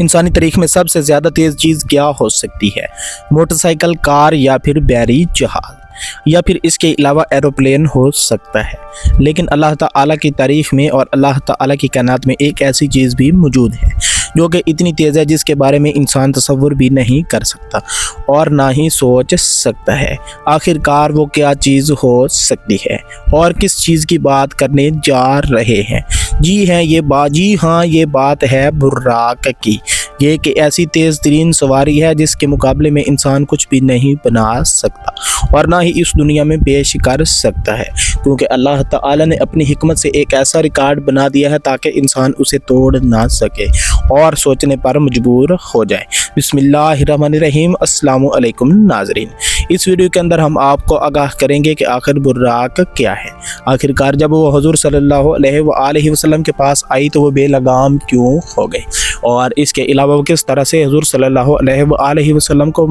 इंसानी तारीख में सबसे ज़्यादा तेज़ चीज़ क्या हो सकती है? मोटरसाइकिल, कार या फिर बहरी जहाज़ या फिर इसके अलावा एरोप्लेन हो सकता है। लेकिन अल्लाह ताला की तारीफ में और अल्लाह ताला की कायनात में एक ऐसी चीज़ भी मौजूद है जो कि इतनी तेज़ है जिसके बारे में इंसान तसव्वुर भी नहीं कर सकता और ना ही सोच सकता है। आखिरकार वो क्या चीज़ हो सकती है और किस चीज़ की बात करने जा रहे हैं? जी हाँ, ये बात है बुर्राक की। ये एक ऐसी तेज़ तरीन सवारी है जिसके मुकाबले में इंसान कुछ भी नहीं बना सकता और ना ही इस दुनिया में पेश कर सकता है, क्योंकि अल्लाह ताला ने अपनी हिकमत से एक ऐसा रिकॉर्ड बना दिया है ताकि इंसान उसे तोड़ ना सके और सोचने पर मजबूर हो जाए। बिस्मिल्लाहिर्रहमानिर्रहीम। अस्सलामु अलैकुम नाज़रीन, इस वीडियो के अंदर हम आपको आगाह करेंगे कि आखिर बुर्राक क्या है। आखिरकार जब वो हुज़ूर सल्लल्लाहु अलैहि वसल्लम के पास आई तो वो बेलगाम क्यों हो गई और इसके अलावा वो किस तरह से हुज़ूर सल्लल्लाहु अलैहि वसल्लम को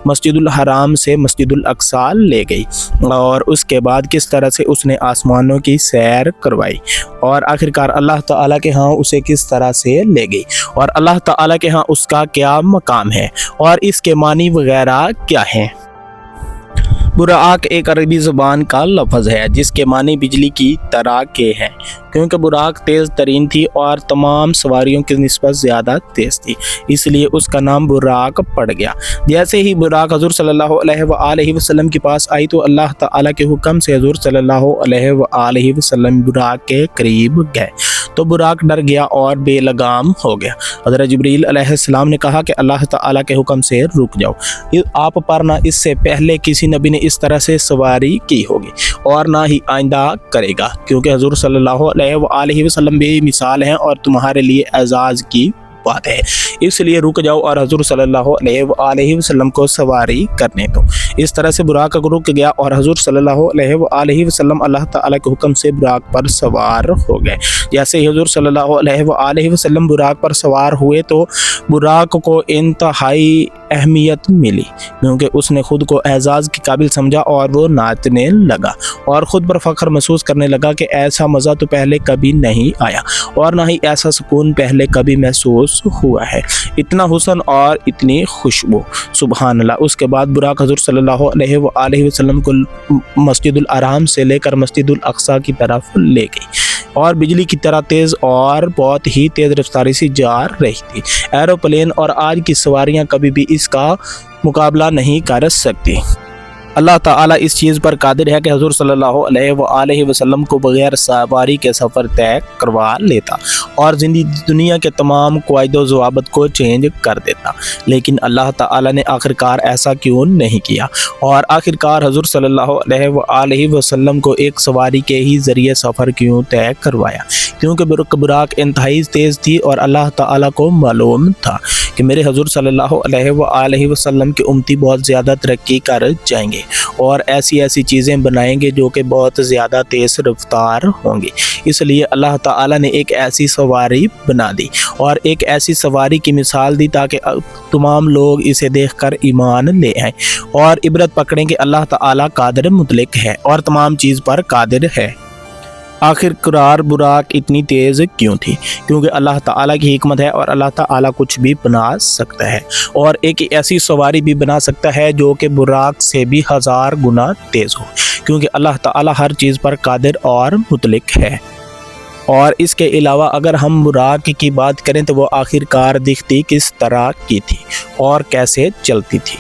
मस्जिदुल हराम से मस्जिदुल अक्सा ले गई और उसके बाद किस तरह से उसने आसमानों की सैर करवाई और आखिरकार अल्लाह ताला के यहाँ उसे किस तरह से ले गई और अल्लाह ताला के यहाँ उसका क्या मकाम है और इसके मानी वगैरह क्या हैं। बुराक एक अरबी ज़ुबान का लफ्ज़ है जिसके मानी बिजली की तरह के हैं, क्योंकि बुराक तेज़ तरीन थी और तमाम सवारियों की निस्बत ज़्यादा तेज़ थी, इसलिए उसका नाम बुराक पड़ गया। जैसे ही बुराक हज़ूर सल्लल्लाहु अलैहि वसल्लम के पास आई तो अल्लाह ताला के हुक्म से हज़ूर सल्लल्लाहु अलैहि वसल्लम बुराक के करीब गए तो बुराक डर गया और बेलगाम हो गया। हज़रत जिब्रील अलैहिस्सलाम ने कहा कि अल्लाह ताला के हुक्म से रुक जाओ, आप पर ना इससे पहले किसी नबी ने इस तरह से सवारी की होगी और ना ही आइंदा करेगा, क्योंकि हज़ूर सल्लल्लाहु अलैहि वसल्लम बेमिसाल हैं और तुम्हारे लिए एजाज़ की बात है, इसलिए रुक जाओ और हज़ूर सल्लल्लाहु अलैहि वसल्लम को सवारी करने दो। इस तरह से बुराक रुक गया और हज़ूर सल्लल्लाहु अलैहि वसल्लम अल्लाह ताला के हुक्म से बुराक पर सवार हो गए। जैसे ही हज़ूर सल्लल्लाहु अलैहि वसल्लम बुराक पर सवार हुए तो बुराक को इंतहाई अहमियत मिली, क्योंकि उसने खुद को एजाज़ के काबिल समझा और वो नाचने लगा और ख़ुद पर फ़ख्र महसूस करने लगा कि ऐसा मज़ा तो पहले कभी नहीं आया और ना ही ऐसा सुकून पहले कभी महसूस हुआ है, इतना हुस्न और इतनी खुशबू, सुभान अल्लाह। उसके बाद बुराक हज़ूर सल्लल्लाहु अलैहि वसल्लम को मस्जिदुल हराम से लेकर मस्जिदुल अक्सा की तरफ ले गई और बिजली की तरह तेज़ और बहुत ही तेज़ रफ्तारी से जा रही थी। एरोप्लेन और आज की सवारियां कभी भी इसका मुकाबला नहीं कर सकती। अल्लाह ताला इस चीज़ पर कादिर है कि हज़ूर सल्लल्लाहु अलैहि वसल्लम को बग़ैर सवारी के सफ़र तय करवा लेता और दुनिया के तमाम क़वाइद ज़वाबित को चेंज कर देता, लेकिन अल्लाह ताला ने आखिरकार ऐसा क्यों नहीं किया और आखिरकार हज़ूर सल्लल्लाहु अलैहि वसल्लम को एक सवारी के ही ज़रिए सफ़र क्यों तय करवाया, क्योंकि बुराक इंतहाई तेज़ थी और अल्लाह ताला को मालूम था कि मेरे हज़ूर सल्लल्लाहु अलैहि वसल्लम की उम्मती बहुत ज़्यादा तरक्की कर जाएंगे और ऐसी ऐसी चीज़ें बनाएंगे जो कि बहुत ज़्यादा तेज़ रफ्तार होंगी, इसलिए अल्लाह ताला ने एक ऐसी सवारी बना दी और एक ऐसी सवारी की मिसाल दी ताकि तमाम लोग इसे देखकर ईमान ले आए और इबरत पकड़ें कि अल्लाह ताला कादिर मुतलक है और तमाम चीज़ पर कादिर है। आखिरकार बुराक इतनी तेज़ क्यों थी? क्योंकि अल्लाह ताला की हिकमत है और अल्लाह ताला कुछ भी बना सकता है और एक ऐसी सवारी भी बना सकता है जो कि बुराक से भी 1000 गुना तेज़ हो, क्योंकि अल्लाह ताला हर चीज़ पर कादिर और मुतलक है। और इसके अलावा अगर हम बुराक की बात करें तो वो आखिरकार दिखती किस तरह की थी और कैसे चलती थी।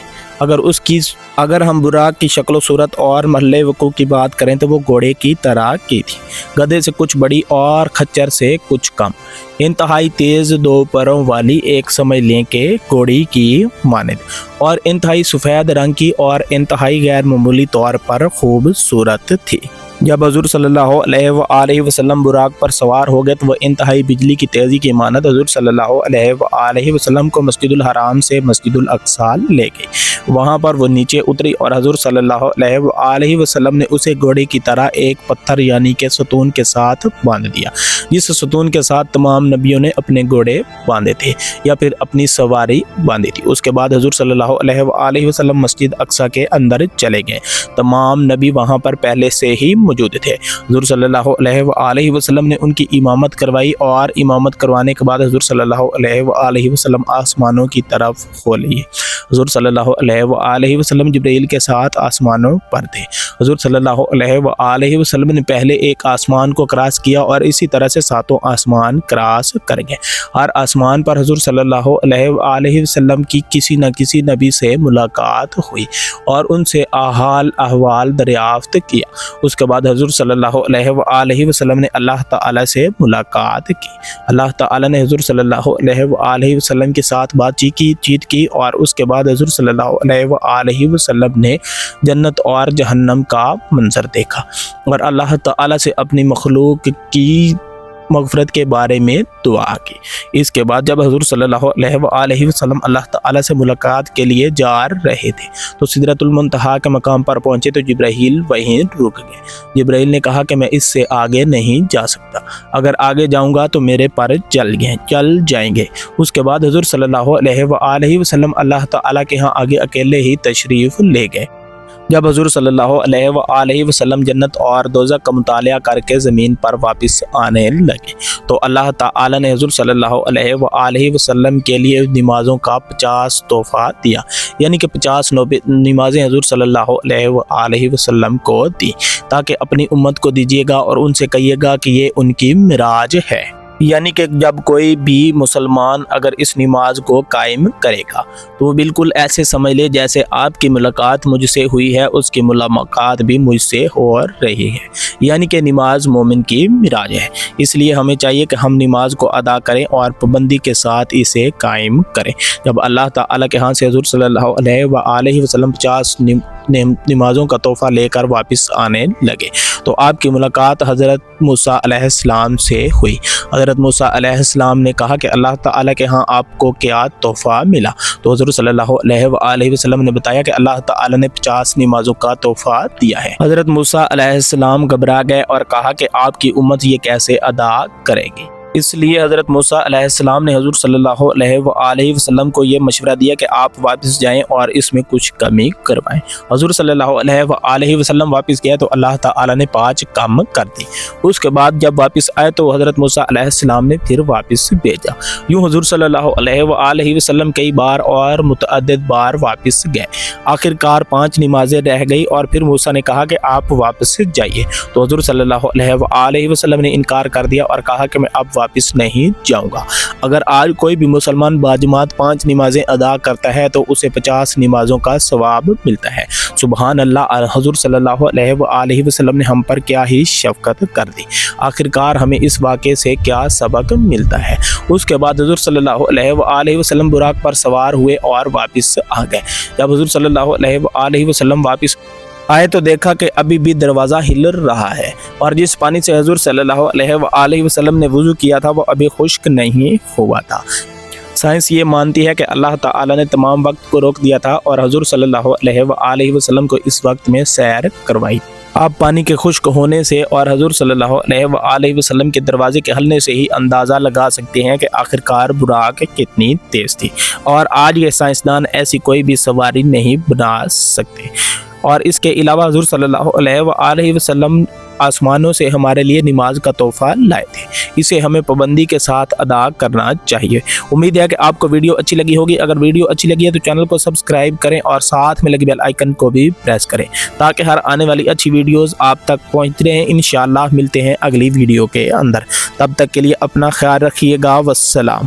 अगर हम बुराक की शक्ल सूरत और महल्ले वक़ू की बात करें तो वो घोड़े की तरह की थी, गधे से कुछ बड़ी और खच्चर से कुछ कम, इंतहाई तेज़ 2 पैरों वाली, एक समझ लें कि घोड़ी की मानद, और इंतहाई सफ़ेद रंग की और इंतहाई गैर मामूली तौर पर खूबसूरत थी। जब हज़ूर सल्लल्लाहु अलैहि वसल्लम बुराक पर सवार हो गए तो वह इंतहाई बिजली की तेज़ी की मानद हज़ूर सल्लल्लाहु अलैहि वसल्लम को मस्जिदुल हराम से मस्जिदुल अक्सा ले गई। वहाँ पर वो नीचे उतरी और हज़ूर सल्लल्लाहु अलैहि वसल्लम ने उसे घोड़े की तरह एक पत्थर यानी कि सतून के साथ बांध दिया, जिस सतून के साथ तमाम नबियों ने अपने घोड़े बांधे थे या फिर अपनी सवारी बांधी थी। उसके बाद हज़ूर सल्लल्लाहु अलैहि वसल्लम मस्जिद अक्सा के अंदर चले गए। तमाम नबी वहाँ पर पहले से ही موجود تھے۔ حضور صلی اللہ علیہ وسلم نے ان کی امامت کروائی اور امامت کروانے کے بعد حضور صلی اللہ علیہ وسلم آسمانوں کی طرف ہو لیے۔ حضور صلی اللہ علیہ وسلم جبرائیل کے ساتھ آسمانوں پر تھے۔ حضور صلی اللہ علیہ وسلم نے پہلے ایک آسمان کو کراس کیا اور اسی طرح سے ساتوں آسمان کراس کر گئے۔ ہر آسمان پر حضور صلی اللہ علیہ وسلم کی کسی نہ کسی نبی سے ملاقات ہوئی اور ان سے حال احوال دریافت کیا۔ اس کے بعد حضور صلی اللہ علیہ وسلم نے اللہ تعالی سے ملاقات کی۔ اللہ تعالی نے حضور صلی اللہ علیہ وسلم کے ساتھ بات چیت کی اور اس کے بعد حضور صلی اللہ علیہ وسلم نے جنت اور جہنم کا منظر دیکھا اور اللہ تعالی سے اپنی مخلوق کی مغفرت کے بارے میں دعا کی۔ اس کے بعد جب حضور صلی اللہ علیہ وسلم اللہ تعالی سے ملاقات کے لیے جا رہے تھے تو سدرۃ المنتہا کے مقام پر پہنچے تو جبرائیل وہیں رک گئے۔ جبرائیل نے کہا کہ میں اس سے آگے نہیں جا سکتا، اگر آگے جاؤں گا تو میرے پر چل جائیں گے۔ اس کے بعد حضور صلی اللہ علیہ وسلم اللہ تعالی کے ہاں آگے اکیلے ہی تشریف لے گئے۔ جب حضور صلی اللہ علیہ وسلم جنت اور دوزخ کا مطالعہ کر کے زمین پر واپس آنے لگے تو اللہ تعالی نے حضور صلی اللہ علیہ وسلم کے لیے نمازوں کا 50 تحفہ دیا، یعنی کہ 50 نمازیں حضور صلی اللہ علیہ وسلم کو دی تاکہ اپنی امت کو دیجیے گا اور ان سے کہیے گا کہ یہ ان کی معراج ہے، یعنی کہ جب کوئی بھی مسلمان اگر اس نماز کو قائم کرے گا تو وہ بالکل ایسے سمجھ لے جیسے آپ کی ملاقات مجھ سے ہوئی ہے، اس کی ملاقات بھی مجھ سے ہو رہی ہے، یعنی کہ نماز مومن کی معراج ہے۔ اس لیے ہمیں چاہیے کہ ہم نماز کو ادا کریں اور پابندی کے ساتھ اسے قائم کریں۔ جب اللہ تعالیٰ کے ہاں سے حضور صلی اللہ علیہ وسلم 50 نمازوں کا تحفہ لے کر واپس آنے لگے تو آپ کی ملاقات حضرت موسیٰ علیہ السلام سے ہوئی۔ حضرت موسیٰ علیہ السلام نے کہا کہ اللہ تعالیٰ کے ہاں آپ کو کیا تحفہ ملا؟ تو حضور صلی اللہ علیہ وسلم نے بتایا کہ اللہ تعالیٰ نے 50 نمازوں کا تحفہ دیا ہے۔ حضرت موسیٰ علیہ السلام گھبرا گئے اور کہا کہ آپ کی امت یہ کیسے ادا کرے گی؟ اس لیے حضرت موسیٰ علیہ السلام نے حضور صلی اللہ علیہ وسلم کو یہ مشورہ دیا کہ آپ واپس جائیں اور اس میں کچھ کمی کروائیں۔ حضور صلی اللہ علیہ وسلم واپس گئے تو اللہ تعالیٰ نے 5 کم کر دی۔ اس کے بعد جب واپس آئے تو حضرت موسیٰ علیہ السلام نے پھر واپس بھیجا۔ یوں حضور صلی اللہ علیہ وسلم کئی بار اور متعدد بار واپس گئے۔ آخر کار 5 نمازیں رہ گئی اور پھر موسیٰ نے کہا کہ آپ واپس جائیے تو حضور صلی اللہ علیہ وسلم نے انکار کر دیا اور کہا کہ میں اب واپس نہیں جاؤں گا۔ اگر آج کوئی بھی مسلمان باجماعت 5 نمازیں ادا کرتا ہے تو اسے 50 نمازوں کا ثواب ملتا ہے۔ سبحان اللہ، حضور صلی اللہ علیہ وسلم نے ہم پر کیا ہی شفقت کر دی۔ آخر کار ہمیں اس واقعے سے کیا سبق ملتا ہے؟ اس کے بعد حضور صلی اللہ علیہ وسلم براق پر سوار ہوئے اور واپس آ گئے۔ جب حضور صلی اللہ علیہ وسلم واپس آئے تو دیکھا کہ ابھی بھی دروازہ ہل رہا ہے اور جس پانی سے حضور صلی اللہ علیہ وسلم نے وضو کیا تھا وہ ابھی خشک نہیں ہوا تھا۔ سائنس یہ مانتی ہے کہ اللہ تعالی نے تمام وقت کو روک دیا تھا اور حضور صلی اللہ علیہ وسلم کو اس وقت میں سیر کروائی۔ آپ پانی کے خشک ہونے سے اور حضور صلی اللہ علیہ وسلم کے دروازے کے ہلنے سے ہی اندازہ لگا سکتے ہیں کہ آخرکار براق کتنی تیز تھی، اور آج یہ سائنسدان ایسی کوئی بھی سواری نہیں بنا سکتے۔ اور اس کے علاوہ حضور صلی اللہ علیہ وسلم آسمانوں سے ہمارے لیے نماز کا تحفہ لائے تھے، اسے ہمیں پابندی کے ساتھ ادا کرنا چاہیے۔ امید ہے کہ آپ کو ویڈیو اچھی لگی ہوگی۔ اگر ویڈیو اچھی لگی ہے تو چینل کو سبسکرائب کریں اور ساتھ میں لگے بیل آئیکن کو بھی پریس کریں تاکہ ہر آنے والی اچھی ویڈیوز آپ تک پہنچتے رہیں۔ انشاءاللہ ملتے ہیں اگلی ویڈیو کے اندر، تب تک کے لیے اپنا خیال رکھیے گا۔ والسلام۔